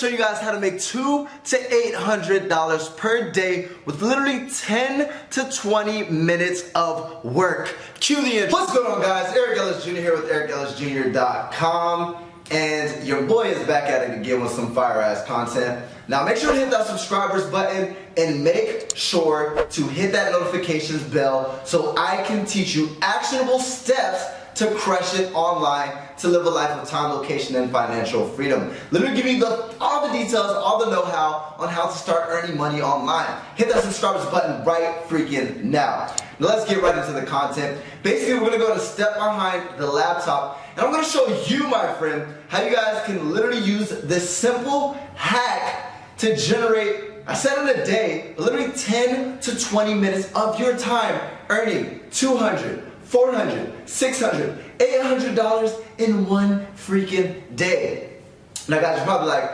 show you guys how to make $200 to $800 per day with literally 10 to 20 minutes of work. Cue the intro. What's going on, guys? Eric Ellis Jr. here with EricEllisJr.com, and your boy is back at it again with some fire ass content. Now make sure to hit that subscribers button and make sure to hit that notifications bell so I can teach you actionable steps to crush it online, to live a life of time, location, and financial freedom. Literally give you all the details, all the know-how on how to start earning money online. Hit that subscribers button right freaking now. Now let's get right into the content. Basically, we're gonna go to step behind the laptop, and I'm gonna show you, my friend, how you guys can literally use this simple hack to generate, I said in a day, literally 10 to 20 minutes of your time earning $200, $400, $600, $800 in one freaking day. Now guys, you're probably like,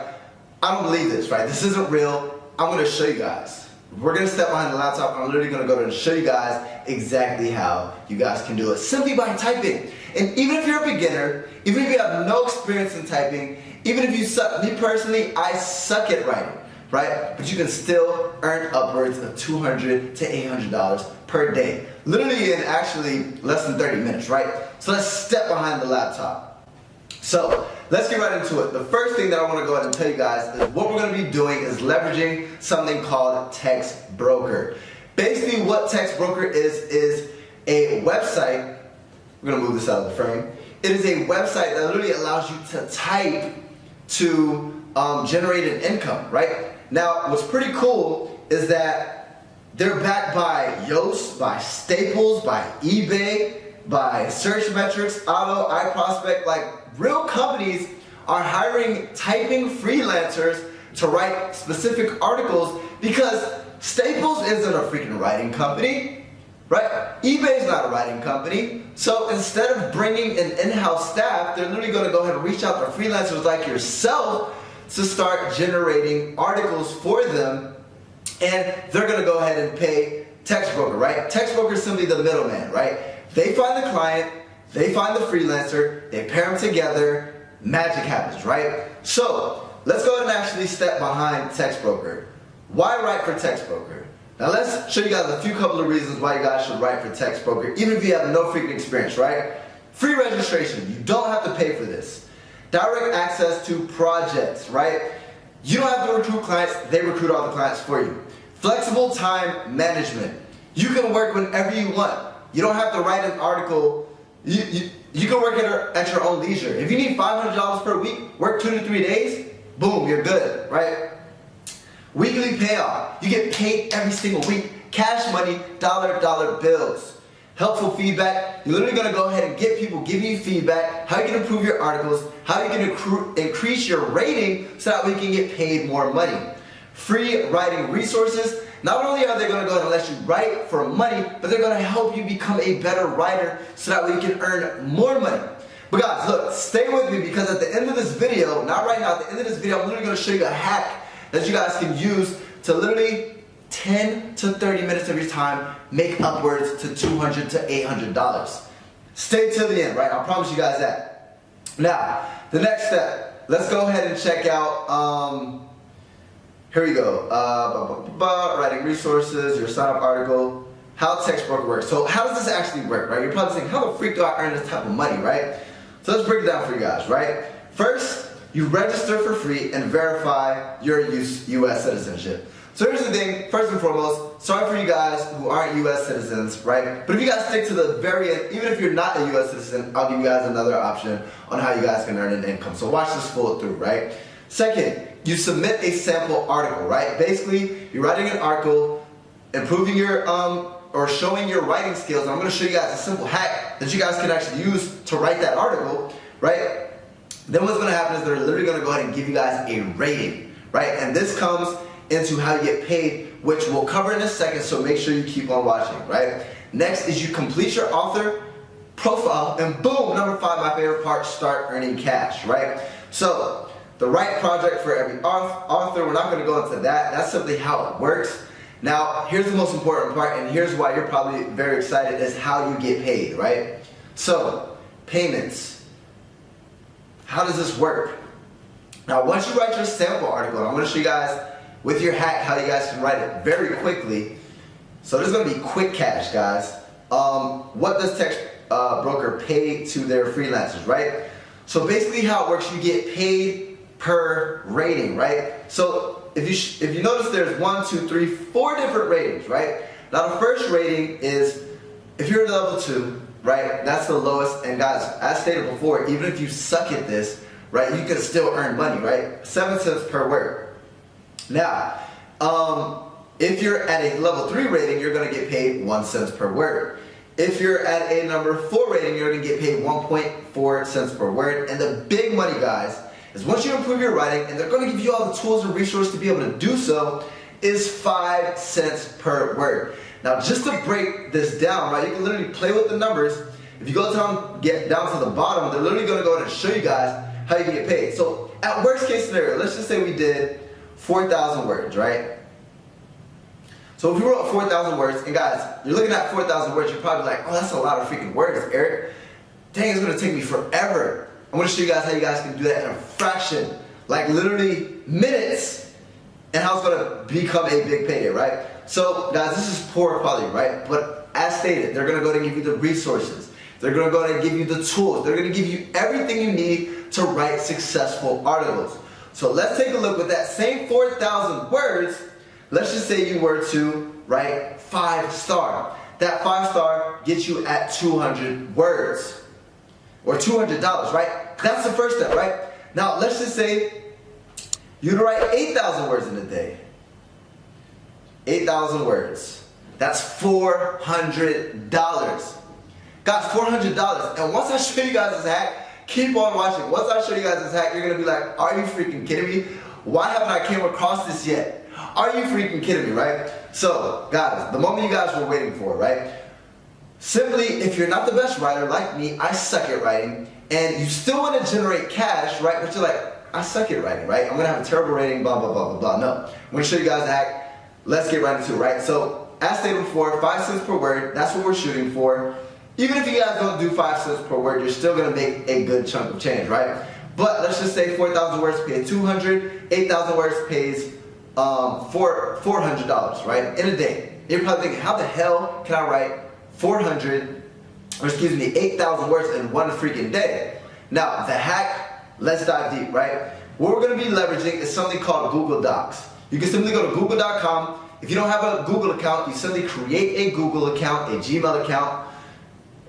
I don't believe this, right? This isn't real. I'm gonna show you guys. We're gonna step behind the laptop and I'm literally gonna go and show you guys exactly how you guys can do it simply by typing. And even if you're a beginner, even if you have no experience in typing, even if you suck, me personally, I suck at writing, right? But you can still earn upwards of $200 to $800 per day. Literally in actually less than 30 minutes, right? So let's step behind the laptop. So let's get right into it. The first thing that I want to go ahead and tell you guys is what we're going to be doing is leveraging something called Text Broker. Basically what Text Broker is a website. We're going to move this out of the frame. It is a website that literally allows you to type to generate an income, right? Now what's pretty cool is that they're backed by Yoast, by Staples, by eBay, by Searchmetrics, Auto, iProspect. Like, real companies are hiring typing freelancers to write specific articles because Staples isn't a freaking writing company, right? eBay's not a writing company. So instead of bringing an in-house staff, they're literally going to go ahead and reach out to freelancers like yourself to start generating articles for them. And they're going to go ahead and pay Text Broker, right? Text Broker is simply the middleman, right? They find the client, they find the freelancer, they pair them together, magic happens, right? So let's go ahead and actually step behind Text Broker. Why write for Text Broker? Now let's show you guys a few couple of reasons why you guys should write for Text Broker, even if you have no freaking experience, right? Free registration, you don't have to pay for this. Direct access to projects, right? You don't have to recruit clients, they recruit all the clients for you. Flexible time management. You can work whenever you want. You don't have to write an article. You can work at your own leisure. If you need $500 per week, work 2 to 3 days, boom, you're good, right? Weekly payoff. You get paid every single week. Cash money, dollar bills. Helpful feedback. You're literally going to go ahead and get people giving you feedback, how you can improve your articles, how you can increase your rating so that we can get paid more money. Free writing resources. Not only are they going to go ahead and let you write for money, but they're going to help you become a better writer so that we can earn more money. But guys, look, stay with me because at the end of this video, not right now, at the end of this video, I'm literally going to show you a hack that you guys can use to literally 10 to 30 minutes of your time make upwards to $200 to $800. Stay till the end, right? I promise you guys that. Now, the next step, let's go ahead and check out, here we go, writing resources, your sign-up article, how Text Broker works. So how does this actually work, right? You're probably saying, how the freak do I earn this type of money, right? So let's break it down for you guys, right? First, you register for free and verify your U.S. citizenship. So here's the thing, first and foremost, sorry for you guys who aren't U.S. citizens, right? But if you guys stick to the very end, even if you're not a U.S. citizen, I'll give you guys another option on how you guys can earn an income. So watch this full through, right? Second, you submit a sample article, right? Basically, you're writing an article, improving your, or showing your writing skills. And I'm going to show you guys a simple hack that you guys can actually use to write that article, right? Then what's going to happen is they're literally going to go ahead and give you guys a rating, right? And this comes into how you get paid, which we'll cover in a second, so make sure you keep on watching, right? Next is you complete your author profile, and boom, number 5, my favorite part, start earning cash, right? So, the right project for every author, we're not going to go into that. That's simply how it works. Now, here's the most important part, and here's why you're probably very excited, is how you get paid, right? So, payments. How does this work? Now, once you write your sample article, I'm going to show you guys with your hack how you guys can write it very quickly. So this is going to be quick cash, guys. What does text broker pay to their freelancers, right? So basically how it works, you get paid per rating, right? So if you notice, there's 1, 2, 3, 4 different ratings, right? Now the first rating is if you're level 2, right? That's the lowest. And guys, as stated before, even if you suck at this, right, you can still earn money, right? 7 cents per word. Now, if you're at a level 3 rating, you're gonna get paid 1 cent per word. If you're at a number 4 rating, you're gonna get paid 1.4 cents per word. And the big money, guys, is once you improve your writing, and they're gonna give you all the tools and resources to be able to do so, is 5 cents per word. Now, just to break this down, right, you can literally play with the numbers. If you go down, get down to the bottom, they're literally gonna go ahead and show you guys how you can get paid. So, at worst case scenario, let's just say we did 4,000 words, right? So if you wrote 4,000 words, and guys, you're looking at 4,000 words, you're probably like, oh, that's a lot of freaking words, Eric. Dang, it's gonna take me forever. I'm gonna show you guys how you guys can do that in a fraction, like literally minutes, and how it's gonna become a big payday, right? So guys, this is poor quality, right? But as stated, they're gonna go and give you the resources. They're gonna go and give you the tools. They're gonna give you everything you need to write successful articles. So let's take a look with that same 4,000 words. Let's just say you were to write 5-star. That 5-star gets you at 200 words or $200, right? That's the first step, right? Now, let's just say you'd write 8,000 words in a day. 8,000 words. That's $400. Guys, $400. And once I show you guys this hack, keep on watching. Once I show you guys this hack, you're gonna be like, are you freaking kidding me? Why haven't I came across this yet? Are you freaking kidding me, right? So, guys, the moment you guys were waiting for, right? Simply, if you're not the best writer like me, I suck at writing, and you still want to generate cash, right? But you're like, I suck at writing, right? I'm gonna have a terrible rating, blah, blah, blah, blah, blah. No, I'm gonna show you guys a hack. Let's get right into it, right? So, as stated before, 5 cents per word, that's what we're shooting for. Even if you guys don't do 5 cents per word, you're still gonna make a good chunk of change, right? But let's just say 4,000 words pays 200, 8,000 words pays $400, right, in a day. You're probably thinking, how the hell can I write 8,000 words in one freaking day? Now, the hack, let's dive deep, right? What we're gonna be leveraging is something called Google Docs. You can simply go to google.com. If you don't have a Google account, you simply create a Google account, a Gmail account,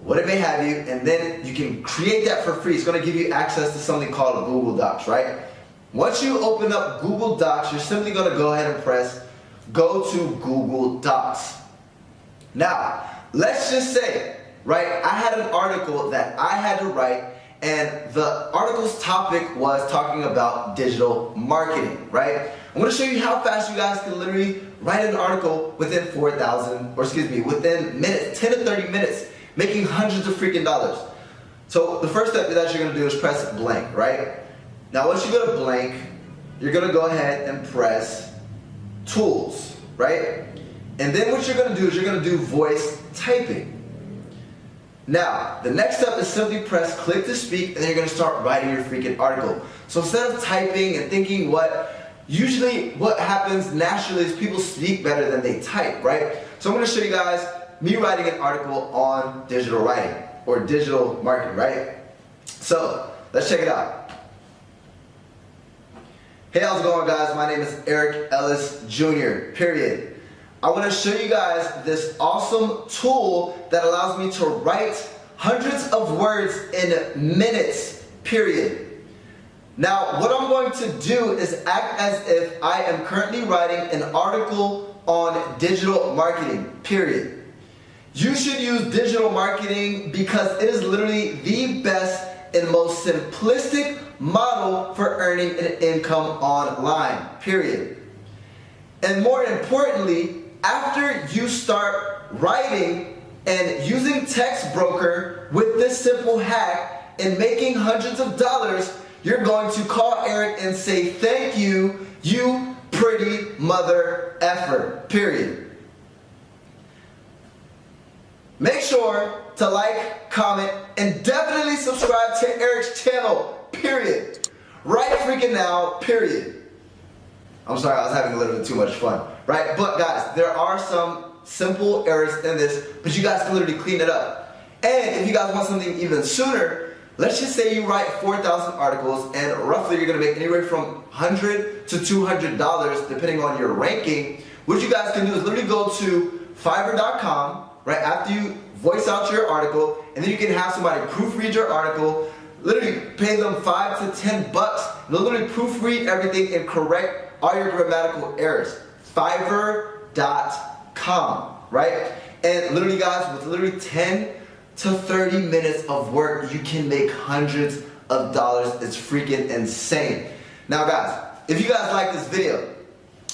what it may have you, and then you can create that for free. It's gonna give you access to something called Google Docs, right? Once you open up Google Docs, you're simply gonna go ahead and press go to Google Docs. Now, let's just say, right, I had an article that I had to write, and the article's topic was talking about digital marketing, right? I'm gonna show you how fast you guys can literally write an article within within minutes, 10 to 30 minutes, making hundreds of freaking dollars. So the first step that you're gonna do is press blank, right? Now once you go to blank, you're gonna go ahead and press tools, right? And then what you're gonna do is you're gonna do voice typing. Now, the next step is simply press click to speak, and then you're gonna start writing your freaking article. So instead of typing and thinking usually what happens naturally is people speak better than they type, right? So I'm gonna show you guys me writing an article on digital writing or digital marketing, right? So let's check it out. Hey, how's it going, guys? My name is Eric Ellis Jr., period. I want to show you guys this awesome tool that allows me to write hundreds of words in minutes, period. Now, what I'm going to do is act as if I am currently writing an article on digital marketing, period. You should use digital marketing because it is literally the best and most simplistic model for earning an income online, period. And more importantly, after you start writing and using Text Broker with this simple hack and making hundreds of dollars, you're going to call Eric and say, thank you, you pretty mother effer, period. Make sure to like, comment, and definitely subscribe to Eric's channel, period. right freaking now, period. I'm sorry, I was having a little bit too much fun, right? But guys, there are some simple errors in this, but you guys can literally clean it up. And if you guys want something even sooner, let's just say you write 4,000 articles and roughly you're gonna make anywhere from $100 to $200 depending on your ranking. What you guys can do is literally go to Fiverr.com, right, after you voice out your article, and then you can have somebody proofread your article, literally pay them $5 to $10. They'll literally proofread everything and correct all your grammatical errors. Fiverr.com, right? And literally guys, with literally 10 to 30 minutes of work, you can make hundreds of dollars. It's freaking insane. Now guys, if you guys like this video,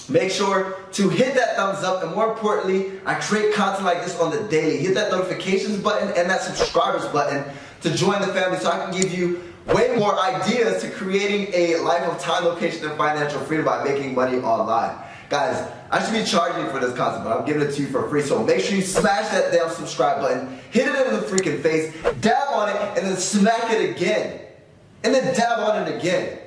make sure to hit that thumbs up, and more importantly, I create content like this on the daily. Hit that notifications button and that subscribers button to join the family so I can give you way more ideas to creating a life of time, location, and financial freedom by making money online. Guys, I should be charging for this content, but I'm giving it to you for free, so make sure you smash that damn subscribe button, hit it in the freaking face, dab on it, and then smack it again. And then dab on it again.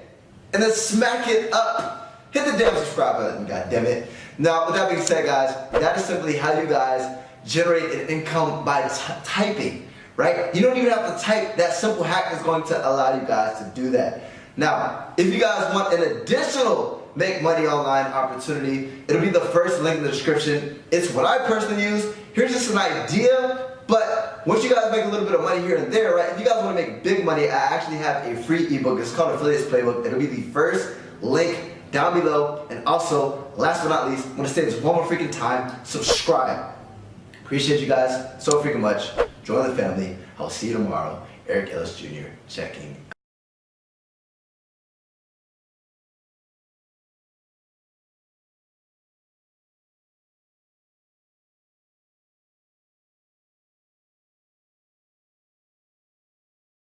And then smack it up. Hit the damn subscribe button, goddammit. Now, with that being said, guys, that is simply how you guys generate an income by typing. Right? You don't even have to type. That simple hack is going to allow you guys to do that. Now, if you guys want an additional make money online opportunity, it'll be the first link in the description. It's what I personally use. Here's just an idea, but once you guys make a little bit of money here and there, right? If you guys want to make big money, I actually have a free ebook. It's called Affiliates Playbook. It'll be the first link down below. And also, last but not least, I'm going to say this one more freaking time, subscribe. Appreciate you guys so freaking much. Join the family. I'll see you tomorrow. Eric Ellis Jr. checking.